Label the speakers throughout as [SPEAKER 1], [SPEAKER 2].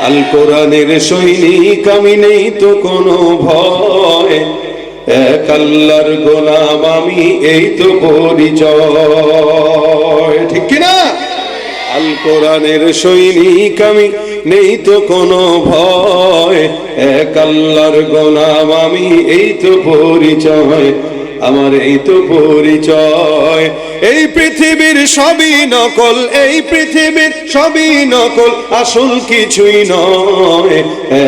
[SPEAKER 1] আল কোরআনের সৈনিক আমি, নেই তো কোনো ভয়, এক আল্লাহর গোলাম আমি, এই তো পরিচয়। ঠিক কিনা? আল কোরআনের সৈনিক আমি, নেই তো কোনো ভয়, এক আল্লাহর গোলাম আমি, এই তো পরিচয় আমার, এই তো পরিচয়। এই পৃথিবীর সবই নকল, এই পৃথিবীর সবই নকল, আসল কিছুই নয়,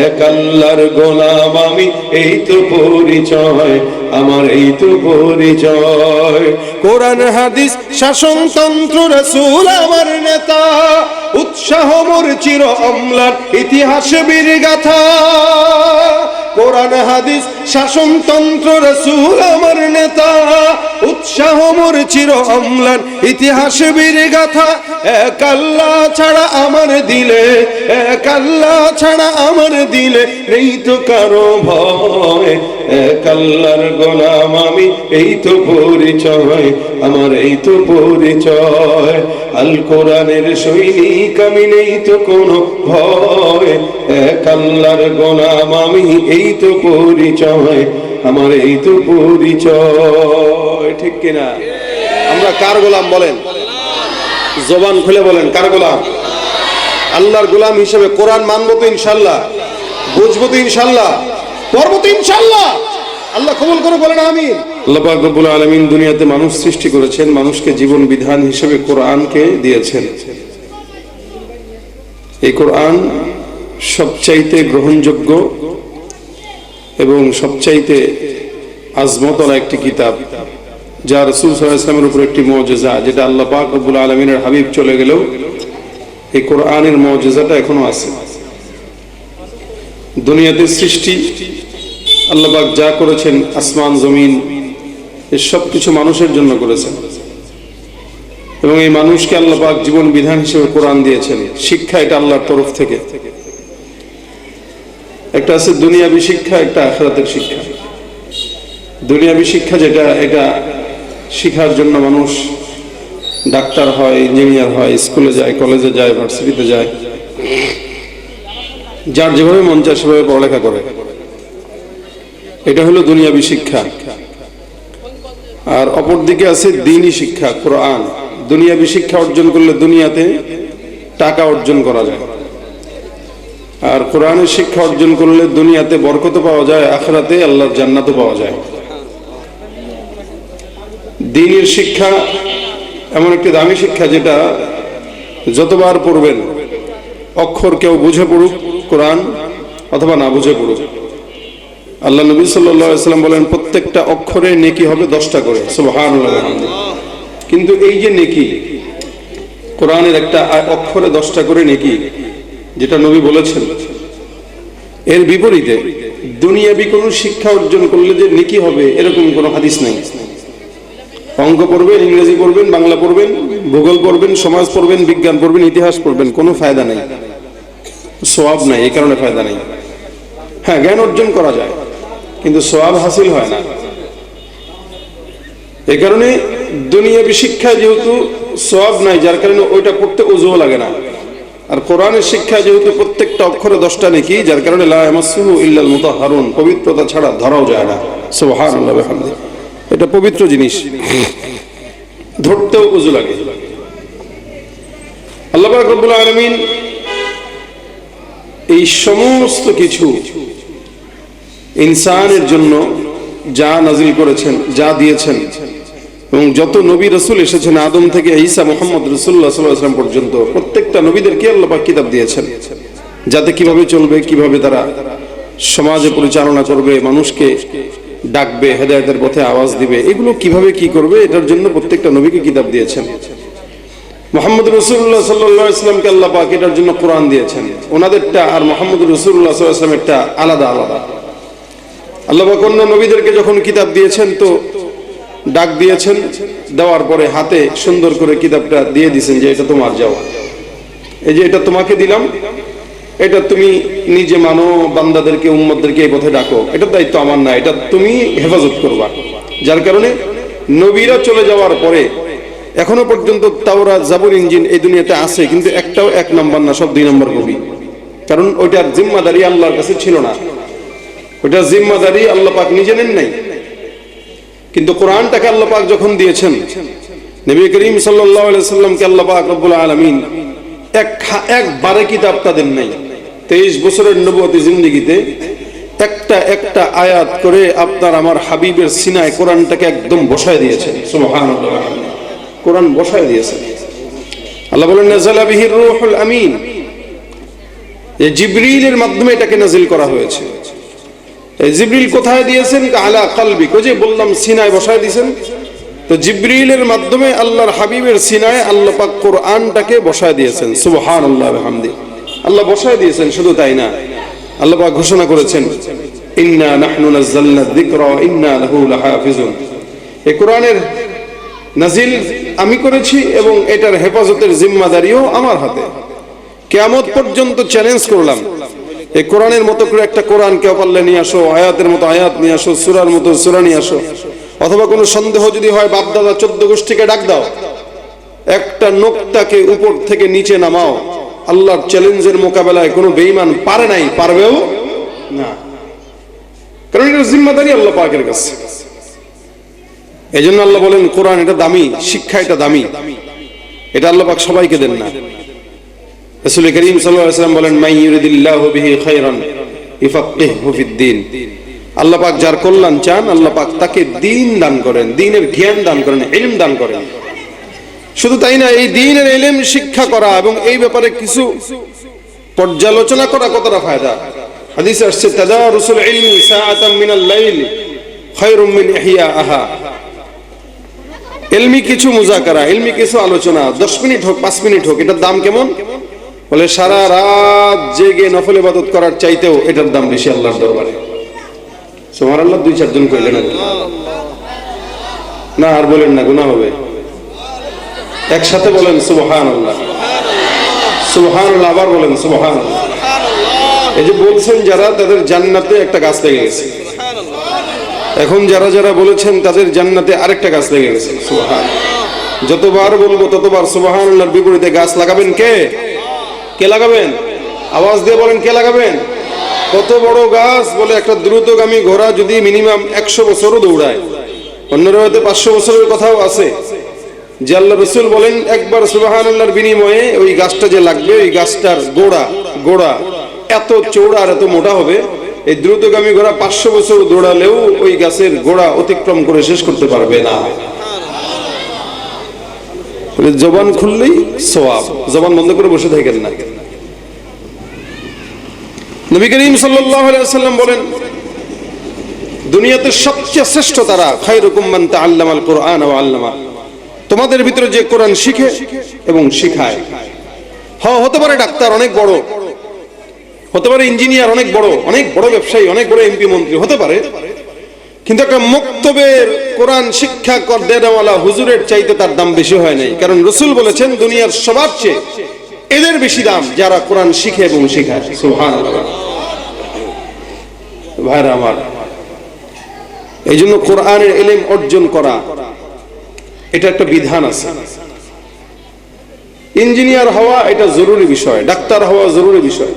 [SPEAKER 1] এক আল্লাহর গোলাম আমি, এই তো পরিচয় আমার, এই তো পরিচয়। কোরআন হাদিস শাসনতন্ত্র রাসূল আমার নেতা, উৎসাহ মোর চির অম্লান, ইতিহাস বীর গাথা। কোরআন হাদিস শাসনতন্ত্র রাসূল আমার নেতা, উৎসাহ মোর চির অম্লান, ইতিহাস বীর গাথা। এক আল্লাহ ছাড়া আমার দিলে, এক আল্লাহ ছাড়া আমার দিলে, নেই তো কারো ভয়, এক আল্লাহর গোলাম আমি, এই তো পরিচয় আমার, এই তো পরিচয়। আল কোরআনের সৈনিক আমি, নেই তো কোনো ভয়, এক আল্লাহর গোলাম আমি, এই তো পরিচয় আমার, এই তো পরিচয়। ঠিক কিনা? আমরা কার গোলাম বলেন? জবান খুলে বলেন, কার গোলাম? আল্লাহর গোলাম হিসেবে কোরআন মানবো তো ইনশাল্লাহ, বুঝবো তো ইনশাল্লাহ, করবো তো ইনশাল্লাহ। আল্লাহ কবুল করে বলেন আমিন। আল্লাহ পাক রব্বুল আলামিন দুনিয়াতে মানুষ সৃষ্টি করেছেন, মানুষকে জীবন বিধান হিসেবে কোরআনকে দিয়েছেন। এই কোরআন সবচাইতে গ্রহণযোগ্য এবং সবচাইতে আজমতওয়ালা একটি কিতাব, যা রাসূল সাল্লাল্লাহু আলাইহি ওয়াসাল্লামের উপর একটি মুজিজা, যেটা আল্লাহ পাক রব্বুল আলামিনের হাবিব চলে গেলেও এই কোরআনের মুজিজাটা এখনো আছে। দুনিয়াতে সৃষ্টি আল্লাহ পাক যা করেছেন, আসমান জমিন, এই সব কিছু মানুষের জন্য করেছেন, এবং এই মানুষকে আল্লাহ পাক জীবন বিধান হিসেবে কোরআন দিয়েছেন। শিক্ষা এটা আল্লাহর তরফ থেকে, একটা আছে দুনিয়াবী শিক্ষা, একটা আখিরাতের শিক্ষা। দুনিয়াবী শিক্ষা যেটা, এটা শিখার জন্য মানুষ ডাক্তার হয়, ইঞ্জিনিয়ার হয়, স্কুলে যায়, কলেজে যায়, ভার্সিটিতে যায়, যার যেভাবে মন চায় সেভাবে পড়ালেখা করে, এটা হলো দুনিয়াবী শিক্ষা। আর অপরদিকে আছে দ্বীনি শিক্ষা, কোরআন। দুনিয়াবী শিক্ষা অর্জন করলে দুনিয়াতে টাকা অর্জন করা যায়, আর কোরআনের শিক্ষা অর্জন করলে দুনিয়াতে বরকত পাওয়া যায়, আখিরাতে আল্লাহর জান্নাতও পাওয়া যায়। দ্বীনের শিক্ষা এমন একটি দামি শিক্ষা, যেটা যতবার পড়বেন, অক্ষর কেউ বুঝে পড়ুক কোরআন অথবা না বুঝে পড়ুক, আল্লাহ নবী সাল্লাল্লাহু আলাইহি ওয়াসাল্লাম বলেন প্রত্যেকটা অক্ষরে নেকি হবে 10টা করে। সুবহানাল্লাহ। কিন্তু এই যে নেকি, কোরআনের একটা অক্ষরে 10টা করে নেকি, যেটা নবী বলেছেন, এর বিপরীতে দুনিয়াবী কোনো শিক্ষা অর্জন করলে যে নেকি হবে এরকম কোনো হাদিস নাই। অঙ্ক পড়বেন, ইংরেজি পড়বেন, বাংলা পড়বেন, ভূগোল পড়বেন, সমাজ পড়বেন, বিজ্ঞান পড়বেন, ইতিহাস পড়বেন, কোনো ফায়দা নাই, সওয়াব নাই। এই কারণে ফায়দা নাই। হ্যাঁ, জ্ঞান অর্জন করা যায়, কিন্তু সওয়াব হাসিল হয় না। এই কারণে দুনিয়াবী শিক্ষা যেহেতু সওয়াব নাই, যার কারণে ওইটা পড়তে ওযুও লাগে না। আর কোরআনের শিক্ষা যেহেতু প্রত্যেকটা অক্ষরে 10টা নেকি, যার কারণে লা ইয়ামাসসুহু ইল্লাল মুতাহহারুন, পবিত্রতা ছাড়া ধরাও যায় না। সুবহানাল্লাহ ওয়া বিহামদিহি। এটা পবিত্র জিনিস, ধরতেও ওযু লাগে। আল্লাহ পাক রব্বুল আলামিন এই সমস্ত কিছু ইনসানের জন্য যা নাজিল করেছেন, যা দিয়েছেন, এবং যত নবী রাসূল এসেছেন আদম থেকে ঈসা মুহাম্মদ রাসূলুল্লাহ সাল্লাল্লাহু আলাইহি ওয়াসাল্লাম পর্যন্ত, প্রত্যেকটা নবীদেরকে আল্লাহ পাক কিতাব দিয়েছেন, যাতে কিভাবে চলবে, কিভাবে তারা সমাজে পরিচালনা করবে, মানুষকে ডাকবে, হেদায়েতের পথে আওয়াজ দিবে, এগুলো কিভাবে কি করবে, এটার জন্য প্রত্যেকটা নবীকে কিতাব দিয়েছেন। মুহাম্মদ রাসূলুল্লাহ সাল্লাল্লাহু আলাইহি ওয়াসাল্লামকে আল্লাহ পাক এটার জন্য কোরআন দিয়েছেন। ওনাদেরটা আর মুহাম্মদ রাসূলুল্লাহ সাল্লাল্লাহু আলাইহি ওয়াসাল্লামেরটা আলাদা আলাদা। আল্লাহ পাক অন্য নবীদেরকে যখন কিতাব দিয়েছেন তো ডাক দিয়েছেন, দেওয়ার পরে হাতে সুন্দর করে কিতাবটা দিয়ে দিয়েছেন যে এটা তোমার, যাও, এই যে এটা তোমাকে দিলাম, এটা তুমি নিজে মানো, বান্দাদেরকে, উম্মতদেরকে এই পথে ডাকো, এটার দায়িত্ব আমার না, এটা তুমি হেফাজত করবা। যার কারণে নবীরা চলে যাওয়ার পরে এখনো পর্যন্ত তাওরাত, জাবুর, ইনজিল এই দুনিয়াতে আছে, কিন্তু একটাও 1 নম্বর না, সব 2 নম্বর কপি। কারণ ওইটার জিম্মাদারি আল্লাহর কাছে ছিল না, ওইটার জিম্মাদারি আল্লাহ পাক নিজে নেন নাই। কিন্তু কোরআনটাকে আল্লাহ পাক যখন দিয়েছেন, নবী করিম সাল্লাল্লাহু আলাইহি সাল্লামকে আল্লাহ পাক রব্বুল আলামিন একবারে কিতাবটা দেন নাই। 23 বছরের নবুয়তি জিন্দেগিতে একটা আয়াত করে আপনার আমার হাবিবের সিনায় কোরআনটাকে একদম বসায় দিয়েছেন। সুবহানাল্লাহ, কোরআন বসায় দিয়েছেন। আল্লাহ বলেন নাযালা বিহির রূহুল আমিন, এই জিবরিলের মাধ্যমে এটাকে নাজিল করা হয়েছে। এই জিবরিল কোথায় দিয়েছেন? আলা কলবি, যে বললাম সিনায় বসায় দিয়েছেন। তো জিবরিলের মাধ্যমে আল্লাহর হাবিবের সিনায় আল্লাহ পাক কোরআনটাকে বসায় দিয়েছেন। সুবহানাল্লাহ ওয়া বিহামদিহি, আল্লাহ বসায় দিয়েছেন। শুধু তাই না, আল্লাহ পাক ঘোষণা করেছেন ইন্না নাহনু নাযালনা যিকরা ওয়া ইন্না লাহু লাহাফিজুন, এই কোরআনের নাজিল আমি করেছি এবং এটার হেফাজতের জিম্মাদারিও আমার হাতে। কিয়ামত পর্যন্ত চ্যালেঞ্জ করলাম, এই কোরআনের মতো করে একটা কোরআন কেউ পারলে নিয়ে আসো, আয়াতের মতো আয়াত নিয়ে আসো, সূরার মতো সূরা নিয়ে আসো, অথবা কোনো সন্দেহ যদি হয় বাপদাদা 14 গোষ্ঠীকে ডাক দাও, একটা নোকতাকে উপর থেকে নিচে নামাও। আল্লাহর চ্যালেঞ্জের মোকাবেলায় কোনো বেঈমান পারে নাই, পারবেও না, কারণ এটা জিম্মাদারি আল্লাহ পাকের কাছে। এই জন্য আল্লাহ বলেন কোরআন এটা দামি, শিক্ষা এটা দামি, এটা আল্লাহ পাক সবাইকে দেন না। রাসূল করিম সাল্লাল্লাহু আলাইহি ওয়াসাল্লাম বলেন মান ইউরিদিল্লাহু বিহি খায়রান ইফাক্কিহু ফিদ্দীন, আল্লাহ পাক যার কল্যাণ চান আল্লাহ পাক তাকে দ্বীন দান করেন, দ্বীনের জ্ঞান দান করেন, ইলম দান করেন। শুধু তাই না, এই দ্বীনের ইলম শিক্ষা করা এবং এই ব্যাপারে কিছু পর্যালোচনা করা কতটা ফায়দা। হাদিসে আসছে তাদারুসুল ইলমি সাআতাম মিনাল লাইল খায়রুম মিন ইহইয়াহা, ইলমি কিছু মুযাকারা, ইলমি কিছু আলোচনা 10 মিনিট হোক 5 মিনিট হোক, এটার দাম কেমন? বলে সারা রাত জেগে নফল ইবাদত করার চাইতেও এটার দাম বেশি আল্লাহর দরবারে। সুবহানাল্লাহ, 2-4 জন কইলেন না, আর বলেন না, গুনাহ হবে। একসাথে বলেন সুবহানাল্লাহ, সুবহানাল্লাহ, আবার বলেন সুবহানাল্লাহ। এই যে বলছেন যারা, তাদের জান্নাতে একটা গাছ লেগে গেছে। এখন যারা যারা বলেছেন তাদের জান্নাতে আরেকটা গাছ লেগে গেছে। সুবহানাল্লাহ, যতবার বলবো ততবার সুবহানাল্লাহর বিপরীতে গাছ লাগাবেন কে? কে লাগাবেন? আওয়াজ দিয়ে বলেন, কে লাগাবেন? কত বড় গাছ? বলে একটা দ্রুতগামী ঘোড়া যদি মিনিমাম 100 বছরও দৌড়ায়, অন্য রাতে 500 বছরের কথাও আছে, যে আল্লাহ রাসূল বলেন একবার সুবহানাল্লাহর বিনিময়ে ওই গাছটা যে লাগবে, ওই গাছটার গোড়া এত চৌড়া আর এত মোটা হবে, এই দ্রুতগামী ঘোড়া 500 বছর দৌড়ালেও ওই গাছের গোড়া অতিক্রম করে শেষ করতে পারবে না। জবান খুললেই সওয়াব, জবান বন্ধ করে বসে থাকেন না। নবী করিম সাল্লাল্লাহু আলাইহি ওয়াসাল্লাম বলেন দুনিয়াতে সবচেয়ে শ্রেষ্ঠ তারা, খায়রুকুম মান তাআল্লামাল কুরআন ওয়া আল্লামা, তোমাদের ভিতরে যে কোরআন শিখে এবং শিখায়। হতে পারে ডাক্তার অনেক বড়, হতে পারে ইঞ্জিনিয়ার অনেক বড় ব্যবসায়ী, অনেক বড় এমপি মন্ত্রী হতে পারে, কিন্তু একটা মক্তবের কোরআন শিক্ষা দেওয়ালা হুজুরের চাইতে তার দাম বেশি হয় নাই। কারণ রাসূল বলেছেন দুনিয়ার সবার চেয়ে এদের বেশি দাম যারা কোরআন শিখে এবং শেখায়। সুবহানাল্লাহ। ভাইরা আমার, এই জন্য কোরআনের ইলম অর্জন করা এটা একটা বিধান আছে। ইঞ্জিনিয়ার হওয়া এটা জরুরি বিষয়, ডাক্তার হওয়া জরুরি বিষয়,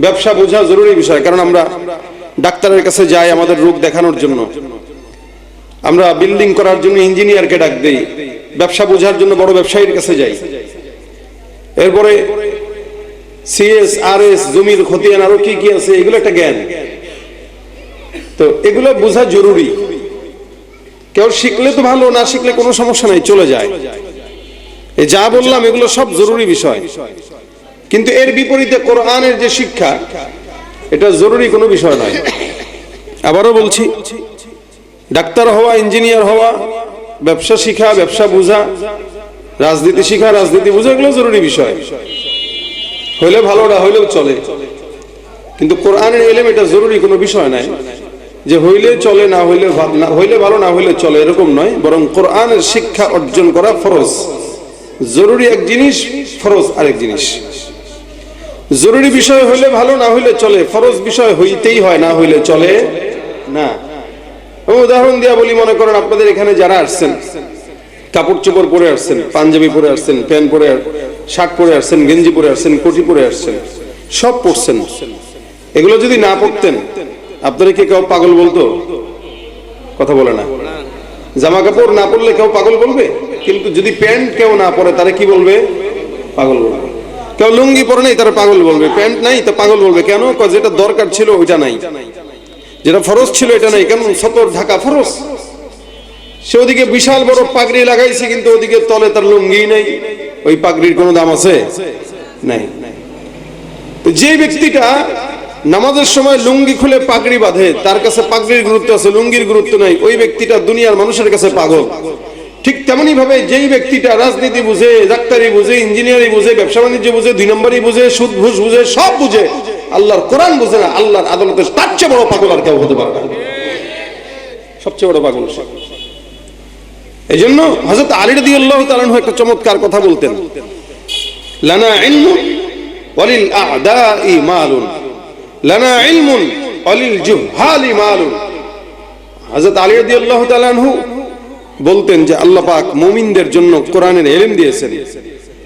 [SPEAKER 1] ব্যবসা বোঝা জরুরি বিষয়। কারণ আমরা ডাক্তারের কাছে যাই আমাদের রোগ দেখানোর জন্য, আমরা বিল্ডিং করার জন্য ইঞ্জিনিয়ারকে ডাক দেই, ব্যবসা বোঝার জন্য বড় ব্যবসায়ীর কাছে যাই। এরপরে সিএস আরএস, জমির খতিয়ান, আরো কি কি আছে, এগুলো একটা জ্ঞান। তো এগুলো বোঝা জরুরি। কেউ শিখলে তো ভালো, না শিখলে কোনো সমস্যা নাই, চলে যায়। এই যা বললাম এগুলো সব জরুরি বিষয়, কিন্তু এর বিপরীতে কোরআনের যে শিক্ষা এটা জরুরি কোনো বিষয় নয়। আবারও বলছি, ডাক্তার হওয়া, ইঞ্জিনিয়ার হওয়া, ব্যবসা শিখা, ব্যবসা বোঝা, রাজনীতি শিখা, রাজনীতি বোঝা, এগুলো জরুরি বিষয়। হইলে ভালো, না হইলেও চলে। কিন্তু কোরআনের ইলম এটা জরুরি কোনো বিষয় নয় যে হইলে চলে, না হইলে ভালো, না হইলে চলে, এরকম নয়। বরং কোরআনের শিক্ষা অর্জন করা ফরজ। জরুরি এক জিনিস, ফরজ আরেক জিনিস। জরুরি বিষয় হইলে ভালো, না হইলে চলে, ফরজ বিষয় হইতেই হয়, না হইলে চলে না। উদাহরণ দিয়া বলি, মনে করেন আপনাদের এখানে যারা আসছেন, কাপড় চোপড় পরে আসছেন, পাঞ্জাবি পরে আসছেন, প্যান্ট পরে, শার্ট পরে আসছেন, গেঞ্জি পরে আসছেন, কোটি পরে আসছেন, সব পড়ছেন, এগুলো যদি না পড়তেন আপনারা কি কেউ পাগল বলতো? কথা বলে না। জামা কাপড় না পরলে কেউ পাগল বলবে, কিন্তু যদি প্যান্ট কেউ না পরে তারা কি বলবে? পাগল বলবে। কেউ লুঙ্গি পরে নাই তারা পাগল বলবে, প্যান্ট নাই তা পাগল বলবে। কেন? যেটা দরকার ছিল ওইটা নাই, যেটা ফরজ ছিল এটা নাই। কেন? সতর ঢাকা ফরজ। সে ওদিকে বিশাল বড় পাগড়ি লাগাইছে, কিন্তু ওদিকে তলে তার লুঙ্গি নাই, ওই পাগড়ির কোনো দাম আছে? নাই। তো যে ব্যক্তিটা নামাজের সময় লুঙ্গি খুলে পাগড়ি বাঁধে, তার কাছে পাগড়ির গুরুত্ব আছে, লুঙ্গির গুরুত্ব নাই, ওই ব্যক্তিটা দুনিয়ার মানুষের কাছে পাগল। ঠিক তেমনি ভাবে যেই ব্যক্তিটা রাজনীতি বুঝে, ডাক্তারি বুঝে, ইঞ্জিনিয়ারিং বুঝে, ব্যবসা বাণিজ্য বুঝে, 2 নম্বরই বুঝে, সুদ ঘুষ বুঝে, সব বুঝে, আল্লাহর কোরআন বুঝে না, আল্লাহর আদালতের তার চেয়ে বড় পাগল আর কেউ হতে পারে না। সবচেয়ে বড় পাগল। এই জন্য হযরত আলী রাদিয়াল্লাহু তাআলা আনহু একটা চমৎকার কথা বলতেন, লানা ইলমুন ওয়ালিল আ'দাই মালুন, লানা ইলমুন ওয়ালিল জুহালি মালুন। হযরত আলী রাদিয়াল্লাহু তাআলা আনহু বলতেন যে আল্লাহ পাক মুমিনদের জন্য কোরআনের ইলম দিয়েছেন,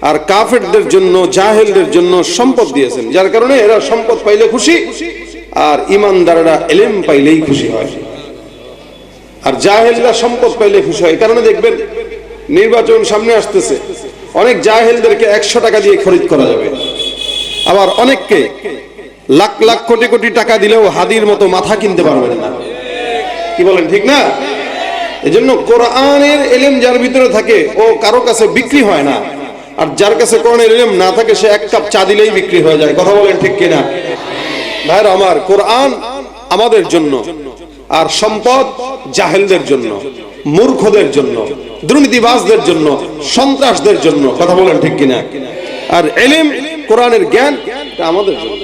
[SPEAKER 1] আর কাফেরদের জন্য, জাহেলদের জন্য সম্পদ দিয়েছেন, যার কারণে এরা সম্পদ পাইলে খুশি, আর ঈমানদাররা ইলম পাইলেই খুশি হয়, আর জাহেলরা সম্পদ পাইলে খুশি হয়। এই কারণে দেখবেন নির্বাচন সামনে আসতেছে, অনেক জাহেলদেরকে 100 টাকা দিয়ে খরিদ করা যাবে, আবার অনেককে লাখ লাখ কোটি কোটি টাকা দিলেও হাদির মতো মাথা কিনতে পারবেন না। কি বলেন, ঠিক না? এজন্য কোরআনের ইলম যার ভিতরে থাকে ও কারো কাছে বিক্রি হয় না, আর যার কাছে কোরআনের ইলম না থাকে সে 1 কাপ চা দিলেই বিক্রি হয়ে যায়। কথা বলেন ঠিক কিনা? ভাইরা আমার, কোরআন আমাদের জন্য, আর সম্পদ জাহেলদের জন্য, মূর্খদের জন্য, দুর্নীতিবাজদের জন্য, সন্ত্রাসদের জন্য। কথা বলেন ঠিক কিনা? আর ইলম, কোরআনের জ্ঞান, এটা আমাদের জন্য।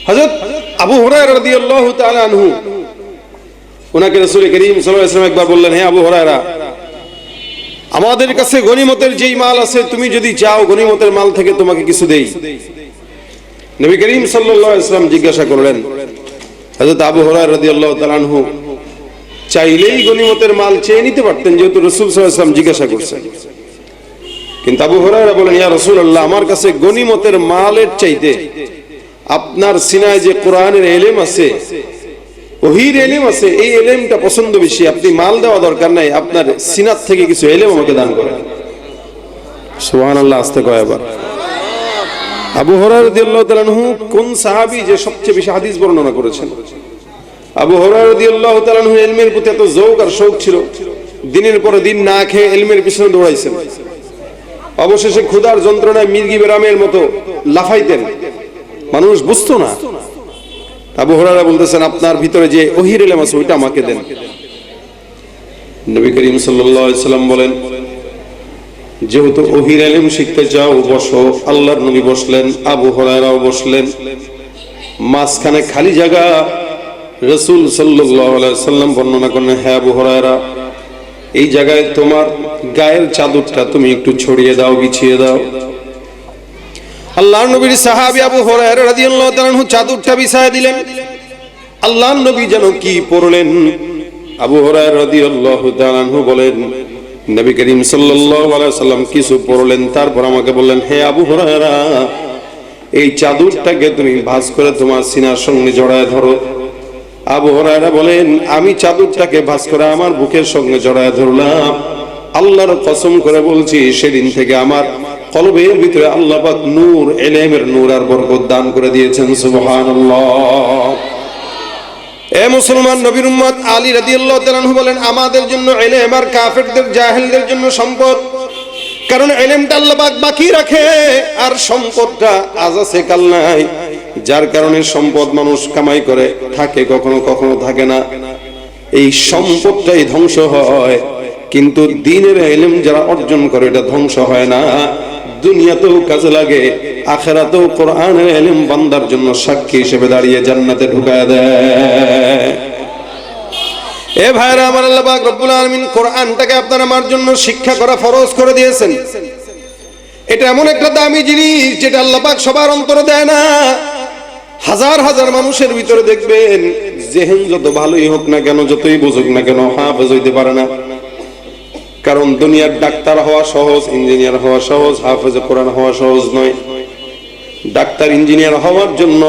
[SPEAKER 1] হযরত আবু হুরায়রা রাদিয়াল্লাহু তাআলা আনহু, ওনাকে রাসূল করিম সাল্লাল্লাহু আলাইহি ওয়াসাল্লাম একবার বললেন, হে আবু হুরায়রা, আমাদের কাছে গনিমতের যেই মাল আছে, তুমি যদি চাও গনিমতের মাল থেকে তোমাকে কিছু দেই। নবী করিম সাল্লাল্লাহু আলাইহি ওয়াসাল্লাম জিজ্ঞাসা করলেন, হযরত আবু হুরায়রা রাদিয়াল্লাহু তাআলা আনহু চাইলেই গনিমতের মাল চেয়ে নিতে পারতেন, যেহেতু রাসূল সাল্লাল্লাহু আলাইহি ওয়াসাল্লাম জিজ্ঞাসা করছেন। কিন্তু আবু হুরায়রা বলেন, ইয়া রাসূলুল্লাহ, আমার কাছে গনিমতের মালের চাইতে আপনার সিনায় যে কোরআনের ইলম আছে, ওহির ইলম আছে, এই ইলমটা পছন্দ বেশি। আপনি মাল দেওয়া দরকার নাই, আপনার সিনাত থেকে কিছু ইলম আমাকে দান করেন। সুবহানাল্লাহ, আস্তে কয় আবার। আবু হুরায়রা রাদিয়াল্লাহু তাআলা আনহু কোন সাহাবী যে সবচেয়ে বেশি হাদিস বর্ণনা করেছেন? আবু হুরায়রা রাদিয়াল্লাহু তাআলা আনহু ইলমের প্রতি এত যৌক আর শৌক ছিল, দিনের পর দিন না খেয়ে ইলমের পিছনে দৌড়াইছেন। অবশেষে ক্ষুধার যন্ত্রণায় মির্গি বেরামের মতো লাফাইতেন, মানুষ বুঝতো না। আবু হুরায়রা বলতেছেন, আপনার ভিতরে যে ওহির ইলম আছে ওইটা আমাকে দেন। নবী করিম সাল্লাল্লাহু আলাইহি ওয়াসাল্লাম বলেন, যেহেতু ওহির ইলম শিখতে যাও, বসো। আল্লাহর নবী বসলেন, আবু হুরায়রাও বসলেন। মাঝখানে খালি জায়গা। রাসূল সাল্লাল্লাহু আলাইহি ওয়াসাল্লাম বর্ণনা করেন, হে আবু হুরায়রা, এই জায়গায় তোমার গায়ের চাদরটা তুমি একটু ছড়িয়ে দাও, বিছিয়ে দাও। আল্লাহর নবীর সাহাবী আবু হুরায়রা রাদিয়াল্লাহু তাআলা আনহু চাদরটা বিছায় দিলেন। আল্লাহর নবী যেন কি পড়লেন। আবু হুরায়রা রাদিয়াল্লাহু তাআলা আনহু বলেন, নবী করিম সাল্লাল্লাহু আলাইহি ওয়াসাল্লাম কিছু পড়লেন, তারপর আমাকে বললেন, হে আবু হুরায়রা, এই চাদরটাকে তুমি ভাঁজ করে তোমার সিনার সঙ্গে জড়ায় ধরো। আবু হুরায়রা বলেন, আমি চাদরটাকে ভাঁজ করে আমার বুকের সঙ্গে জড়ায় ধরলাম। আল্লাহর কসম করে বলছি, সেদিন থেকে আমার কলবের ভিতরে আল্লাহ পাক নূর, ইলমের নূর আর বরকত দান করে দিয়েছেন। সুবহানাল্লাহ। এ মুসলমান নবীর উম্মত, আলী রাদিয়াল্লাহু তাআলা আনহু বলেন, আমাদের জন্য ইলম আর কাফেরদের, জাহেলদের জন্য সম্পদ। কারণ ইলমটা আল্লাহ পাক বাকি রাখে, আর সম্পদটা আজ আছে কাল নাই। যার কারণে সম্পদ মানুষ কামাই করে, থাকে কখনো কখনো থাকে না। এই সম্পদটাই ধ্বংস হয়, কিন্তু দ্বীনের ইলম যারা অর্জন করে এটা ধ্বংস হয় না। দুনিয়াতেও কাজে লাগে, আখিরাতেও কোরআনের ইলম বান্দার জন্য সাক্ষী হিসেবে দাঁড়িয়ে জান্নাতে ঢুকায় দেয়। এ ভাইরা আমার, আল্লাহ পাক রব্বুল আলামিন কোরআনটাকে আপনার আমার জন্য শিক্ষা করা ফরজ করে দিয়েছেন। এটা এমন একটা দামি জিনিস যেটা আল্লাহ পাক সবার অন্তরে দেয় না। হাজার হাজার মানুষের ভিতরে দেখবেন, জেহেন যত ভালোই হোক না কেন, যতই বুঝুক না কেন, হাফেজ হইতে পারে না। কারণ দুনিয়ার ডাক্তার হওয়া সহজ, ইঞ্জিনিয়ার হওয়া সহজ, হাফেজে কোরআন হওয়া সহজ নয়। ডাক্তার ইঞ্জিনিয়ার হওয়ার জন্য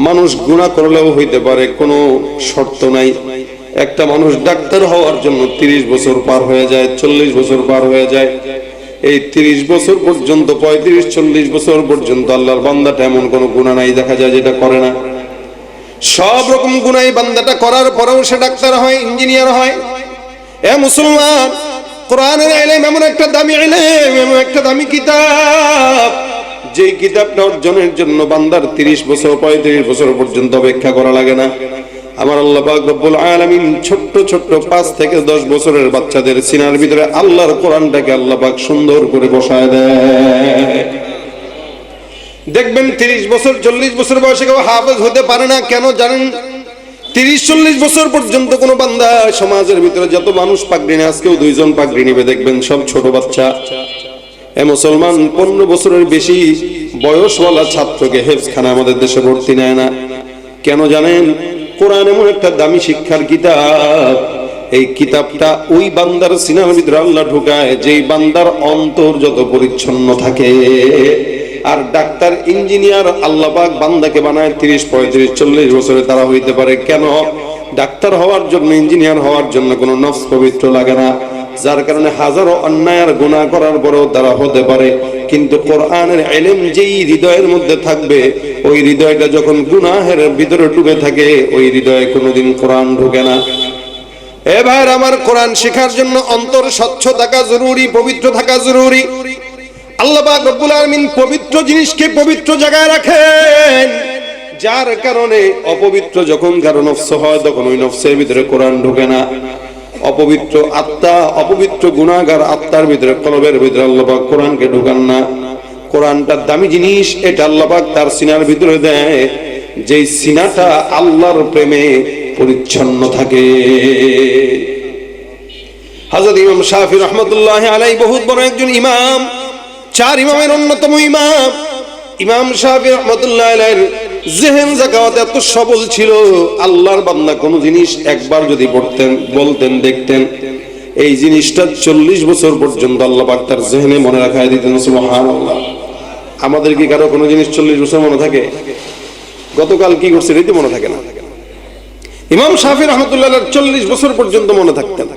[SPEAKER 1] মানুষ গুনাহ করলেও হইতে পারে, কোনো শর্ত নাই। একটা মানুষ ডাক্তার হওয়ার জন্য 30 বছর পার হয়ে যায়, 40 বছর পার হয়ে যায়। এই 30 বছর পর্যন্ত, 35-40 বছর পর্যন্ত আল্লাহর বান্দাটা এমন কোনো গুনাহ নাই দেখা যায় যেটা করে না। সব রকম গুনাহ বান্দাটা করার পরেও সে ডাক্তার হয়, ইঞ্জিনিয়ার হয়। এ মুসলমান, কোরআনের ইলম এমন একটা দামি ইলম, এমন একটা দামি কিতাব, যে কিতাবটা অর্জনের জন্য বান্দার 30 বছর 35 বছর পর্যন্ত অপেক্ষা করা লাগে না। আমার আল্লাহ পাক রব্বুল আলামিন ছোট্ট ছোট্ট 5 থেকে 10 বছরের বাচ্চাদের সিনার ভিতরে আল্লাহর কোরআনটাকে আল্লাহ পাক সুন্দর করে বসায় দেয়। দেখবেন 30 বছর 40 বছর বয়সে কেউ হাফেজ হতে পারে না। কেন জানেন? 30-40 বছর পর্যন্ত কোন বান্দা, সমাজের ভিতরে যত মানুষ পাগড়ি নেয়, আজকেও 2 জন পাগড়ি নেবে, দেখবেন সব ছোট বাচ্চা। এ মুসলমান, 15 বছরের বেশি বয়সওয়ালা ছাত্রকে হেফজখানা আমাদের দেশে ভর্তি নেয় না। কেন জানেন? কোরআন এমন একটা দামি শিক্ষার কিতাব, এই কিতাবটা ওই বান্দার সিনার ভিতরে আল্লাহ ঢুকায় যেই বান্দার অন্তর যত পরিচ্ছন্ন থাকে। আর ডাক্তার ইঞ্জিনিয়ার আল্লাহ পাক বান্দাকে বানায় 30-35-40 বছরে তারা হইতে পারে। কেন? ডাক্তার হওয়ার জন্য, ইঞ্জিনিয়ার হওয়ার জন্য কোনো নফস পবিত্র লাগে না, যার কারণে হাজারো অন্যায় আর গুনাহ করার পরেও তারা হতে পারে। কিন্তু কোরআনের ইলম যেই হৃদয়ের মধ্যে থাকবে, ওই হৃদয়টা যখন গুনাহের ভিতরে ডুবে থাকে, ওই হৃদয়ে কোনোদিন কোরআন ঢোকে না। এ ভাইরা আমার, কোরআন শেখার জন্য অন্তর স্বচ্ছ থাকা জরুরি, পবিত্র থাকা জরুরি। আল্লাহ পাক রব্বুল আলামিন পবিত্র জিনিসকে পবিত্র জায়গায় রাখেন, যার কারণে অপবিত্র যখন কারো নফস হয়, তখন ওই নফসের ভিতরে কোরআন ঢোকে না। অপবিত্র আত্মা, অপবিত্র গুনাহগার আত্মার ভিতরে, কলবের ভিতরে আল্লাহ পাক কোরআনকে ঢোকান না। কোরআনটা দামি জিনিস, এটা আল্লাহ পাক তার সিনার ভিতরে দেয়, যেই সিনাটা আল্লাহর প্রেমে পরিচ্ছন্ন থাকে। হযরত ইমাম শাফি রাহমাতুল্লাহি আলাইহি বহুত বড় একজন ইমাম, 4 ইমামের অন্যতম ইমাম। ইমাম শাফি রাহমাতুল্লাহি আলাইহির জেহেন যাকাত এত সবল ছিল, আল্লাহর বান্দা কোন জিনিস একবার যদি পড়তেন, বলতেন, দেখতেন, এই জিনিসটা 40 বছর পর্যন্ত আল্লাহ পাক তার জেহেনে মনে রাখায় দিতেন। সুবহানাল্লাহ। আমাদের কি কারো কোনো জিনিস 40 বছর মনে থাকে? গতকাল কি করছে এটাই মনে থাকে না। ইমাম শাফি রাহমাতুল্লাহি আলাইহি 40 বছর পর্যন্ত মনে থাকতেন।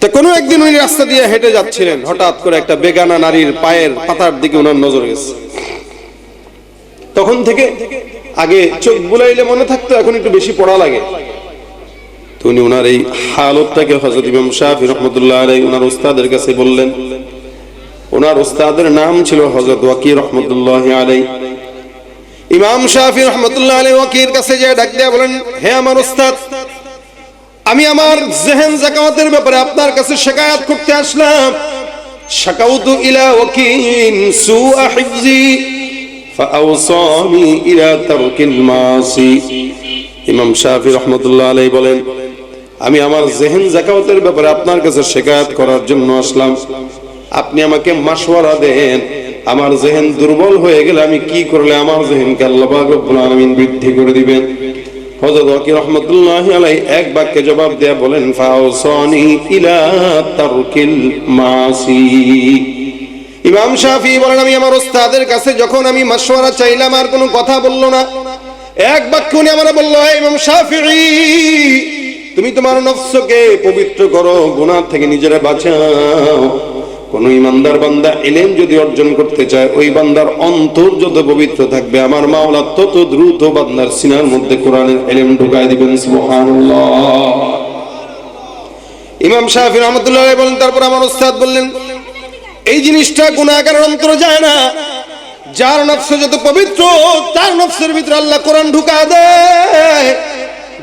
[SPEAKER 1] তো কোনো একদিন উনি রাস্তা দিয়ে হেঁটে যাচ্ছিলেন, হঠাৎ করে একটা বেগানা নারীর পায়ের পাতার দিকে ওনার নজর গেছে। তখন থেকে আগে চোখ বুলাইলে মনে থাকতো, এখন একটু বেশি পড়া লাগে। তো উনি ওনার এই হালতটাকে হযরত ইমাম শাফি রাহমাতুল্লাহি আলাইহি ওনার উস্তাদের কাছে বললেন। ওনার উস্তাদের নাম ছিল হযরত ওয়াকি রাহমাতুল্লাহি আলাইহি। ইমাম শাফি রাহমাতুল্লাহি আলাইহি ওয়াকির কাছে যে ডাক দিয়ে বলেন, হে আমার উস্তাদ, আমি আমার জেহেন যাকাতের ব্যাপারে আপনার কাছে শিকায়াত করতে আসলাম। শাকাউতু ইলা ওয়াকিন সুআ হিফজি ফাআওসানি ইলা তারকিল মাসি। ইমাম শাফি রাহমাতুল্লাহি আলাইহি বলেন, আমি আমার জেহেন যাকাতের ব্যাপারে আপনার কাছে শিকায়াত করার জন্য আসলাম। আপনি আমাকে মাশওয়ারা দেন, আমার জেহেন দুর্বল হয়ে গেলে আমি কি করলে আমার জেহেনকে আল্লাহ পাক রব্বুল আলামিন বৃদ্ধি করে দিবেন। হযরত ওয়াকি রাহমাতুল্লাহি আলাইহি এক বাক্যে জবাব দেয়া বলেন, ফাওসানি ইলা তারকিল মাসি। ইমাম শাফি বলেন, আমি আমার উস্তাদের কাছে যখন আমি মাশওয়ারা চাইলাম, আর কোনো কথা বলল না। এক বাক্য উনি আমারে বলল, হে ইমাম শাফিঈ, তুমি তোমার নফসকে পবিত্র করো, গুনাহ থেকে নিজেরা বাঁচাও। কোন ইমানদার বান্দা ইলম যদি অর্জন করতে চায়, ওই বান্দার অন্তর যত পবিত্র থাকবে, আমার মাওলা তত দ্রুত বান্দার সিনার মধ্যে কোরআনের ইলম ঢুকায় দিবেন। সুবহানাল্লাহ। ইমাম শাফি রাহমাতুল্লাহি আলাইহি বলেন, তারপর আমার উস্তাদ বললেন, এই জিনিসটা গুনাহগারের অন্তরে যায় না, যার নফস যত পবিত্র তার নফসের ভিতরে আল্লাহ কোরআন ঢুকায় দেয়।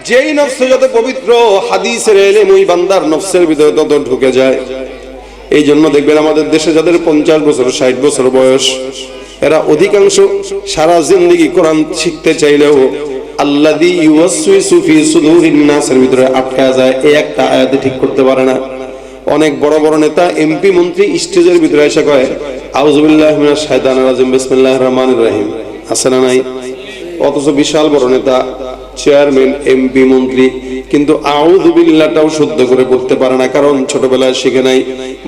[SPEAKER 1] যেই নফস যত পবিত্র, হাদিসের ইলম ওই বান্দার নফসের ভিতরে তত ঢুকে যায়। এই জন্য দেখবেন আমাদের দেশে যাদের 50 বছর 60 বছর বয়স, এরা অধিকাংশ সারা জিন্দেগি কোরআন শিখতে চাইলেও আল্লাযী ইউওয়াসওয়িসু ফি সুদুরিন নাসের ভিতরে আটকা যায়, এই একটা আয়াতে ঠিক করতে পারে না। অনেক বড় বড় নেতা, এমপি, মন্ত্রী স্টেজের ভিতরে এসে কয় আউযু বিল্লাহি মিনাশ শাইতানির রাজিম বিসমিল্লাহির রহমানির রহিম, আছে না নাই? অথচ বিশাল বড় নেতা চেয়ারম্যান, এমপি, মন্ত্রী, কিন্তু আউযু বিল্লাহটাও শুদ্ধ করে পড়তে পারে না, কারণ ছোটবেলায় শিখে নাই।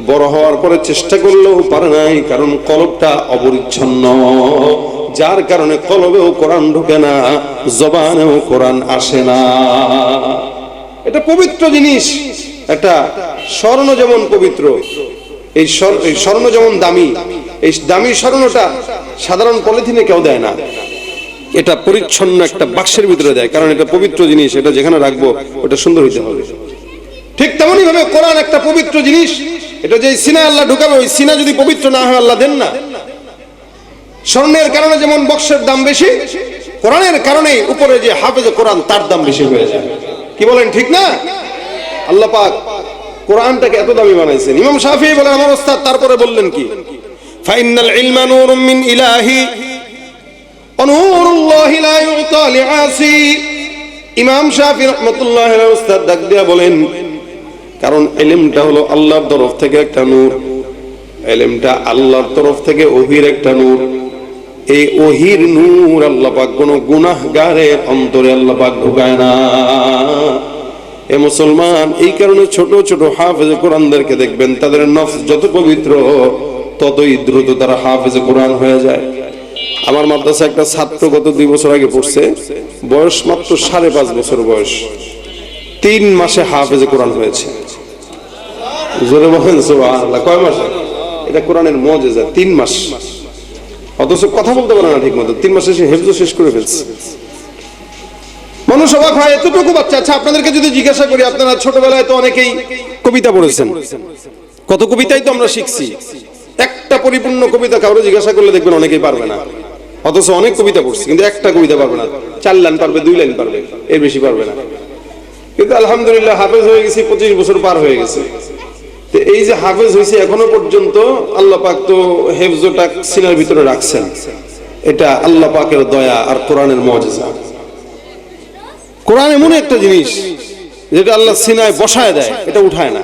[SPEAKER 1] বড় হওয়ার পরে চেষ্টা করলেও পারে নাই, কারণ কলবটা অপরিচ্ছন্ন, যার কারণে কলবেও কোরআন ঢোকে না, জবানেও কোরআন আসে না। এটা পবিত্র জিনিস। একটা স্বর্ণ যেমন পবিত্র, এই স্বর্ণ যেমন দামি, এই দামি স্বর্ণটা সাধারণ পলিথিনে কেউ দেয় না, এটা পরিচ্ছন্ন একটা বাক্সের ভিতরে দেয়, কারণ এটা পবিত্র জিনিস, এটা যেখানে রাখবো ওটা সুন্দর হইতে হবে। ঠিক তেমনই ভাবে কোরআন একটা পবিত্র জিনিস, এটা যে সিনায় আল্লাহ ঢুকাবে, ওই সিনা যদি পবিত্র না হয় আল্লাহ দেন না। স্বর্ণের কারণে যেমন বক্সের দাম বেশি, কোরআনের কারণে উপরে যে হাফেজে কোরআন তার দাম বেশি হয়ে যায়। কি বলেন, ঠিক না? আল্লাহ পাক কোরআনটাকে এত দামি বানাইছেন। ইমাম শাফিঈ বলেন, আমার ওস্তাদ তারপরে বললেন কি, ফাইনাল ইলমা নূরুম মিন ইলাহি ওয়া নূরুল্লাহি লা ইউতা লিআসি। ইমাম শাফিঈ রাহমাতুল্লাহি আলাইহি ওস্তাদ ডাক দিয়া বলেন, কারণ ইলমটা হলো আল্লাহর তরফ থেকে একটা নূর, ইলমটা আল্লাহর তরফ থেকে ওহীর একটা নূর। এই ওহীর নূর আল্লাহ পাক কোন গুনাহগারের অন্তরে আল্লাহ পাক ঢুকায় না। এ মুসলমান, এই কারণে ছোট ছোট হাফেজে কোরআনদেরকে দেখবেন, তাদের নফস যত পবিত্র ততই দ্রুত তারা হাফেজে কোরআন হয়ে যায়। আমার মাদ্রাসায় একটা ছাত্র গত 2 বছর আগে পড়ছে, বয়স মাত্র 5.5 বছর বয়স, 3 মাসে হাফেজে কোরআন হয়েছে। জোরে বলেন সুবহানাল্লাহ। কয় মাসে? এটা কোরআনের মুজিজা, 3 মাস। অথচ কথা বলতে পারে না ঠিক মতো, 3 মাসে সে হেফজ শেষ করে ফেলছে। মানুষ অবাক হয়, এতটুকু বাচ্চা। আচ্ছা, আপনাদেরকে যদি জিজ্ঞাসা করি, আপনারা ছোটবেলায় তো অনেকেই কবিতা পড়েছেন, কত কবিতাই তো আমরা শিখছি। একটা পরিপূর্ণ কবিতা কাউরে জিজ্ঞাসা করলে দেখবেন অনেকেই পারবে না, অথচ অনেক কবিতা পড়ছি, কিন্তু একটা কবিতা পারবে না। 4 লাইন পারবে, 2 লাইন পারবে, এর বেশি পারবে না। কিন্তু আলহামদুলিল্লাহ হাফেজ হয়ে গেছি, 25 বছর পার হয়ে গেছে। তো এই যে হাফেজ হয়েছে এখনো পর্যন্ত, আল্লাহ পাক তো হেফজটা সিনার ভিতরে রাখছেন, এটা আল্লাহ পাকের দয়া আর কোরআনের মুজিজা। কোরআন এমন একটা জিনিস যেটা আল্লাহ সিনায় বসায় দেয়, এটা উঠায় না,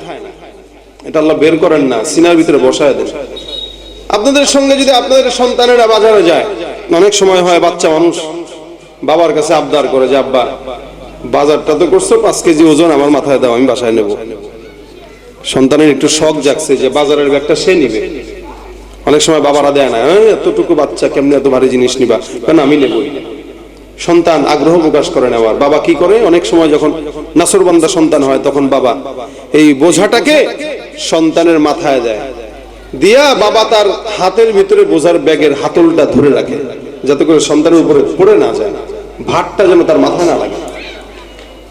[SPEAKER 1] এটা আল্লাহ বের করেন না, সিনার ভিতরে বসায় দেন। আপনাদের সঙ্গে যদি আপনাদের সন্তানেরা বাজারে যায়, অনেক সময় হয় বাচ্চা মানুষ বাবার কাছে আবদার করে যে, আব্বা বাজারটা তো করছো, 5 কেজি ওজন আমার মাথায় দাও, আমি বাসায় নেব। সন্তানের একটু শখ জাগছে যে বাজারের ব্যাগটা সে নিবে। অনেক সময় বাবারা দেয় না, এতটুকু বাচ্চা কেমনে এত ভারী জিনিস নিবা, কেন আমি নেবই। সন্তান আগ্রহ প্রকাশ করে নেওয়ার, বাবা কি করে, অনেক সময় যখন নাসরবান্দা সন্তান হয় তখন বাবা এই বোঝাটাকে সন্তানের মাথায় দেয়, দিয়া বাবা তার হাতের ভিতরে বোঝার ব্যাগের হাতলটা ধরে রাখে, যাতে করে সন্তানের উপরে পড়ে না যায়, ভারটা যেন তার মাথায় না লাগে।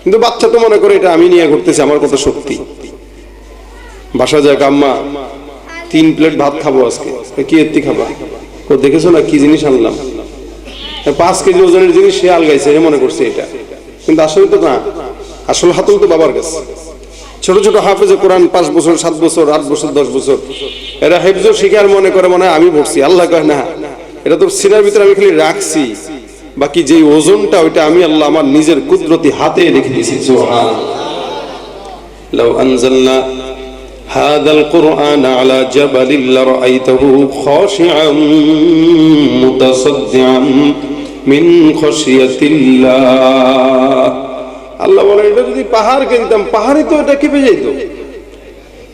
[SPEAKER 1] কিন্তু বাচ্চা তো মনে করে এটা আমি নিয়ে ঘুরতেছি, আমার কত শক্তি। বাসা যায়, আম্মা 3 প্লেট ভাত খাবো আজকে। কি এত্তি খাবা? দেখেছো না কি জিনিস আনলাম, 5 কেজি ওজনের জিনিস সে আলগাইছে, মনে করছে এটা, কিন্তু আসলে তো না, আসল হাতল তো বাবার কাছে। ছোট ছোট হাফেজে কোরআন 5 বছর, 7 বছর, 8 বছর, 10 বছর, এরা হেফজ শিকার মনে করে মনে হয় আমি পড়ছি। আল্লাহ কয় না, এটা তোর সিনার ভিতরে আমি খালি রাখছি, বাকি যে ওজনটা ওইটা আমি আল্লাহ আমার নিজের কুদরতি হাতে রেখে দিয়েছি। সুবহানাল্লাহ। লাউ আনজালনা হাযাল কুরআন আলা জাবালিন লারাআইতাহু খাশিআম মুতাসাদ্দিআন মিন খাশিয়াতিল্লাহ। আল্লাহ বলে, এটা যদি পাহাড়কে দিতাম, পাহাড়ই তো এটা কেঁপে যেত।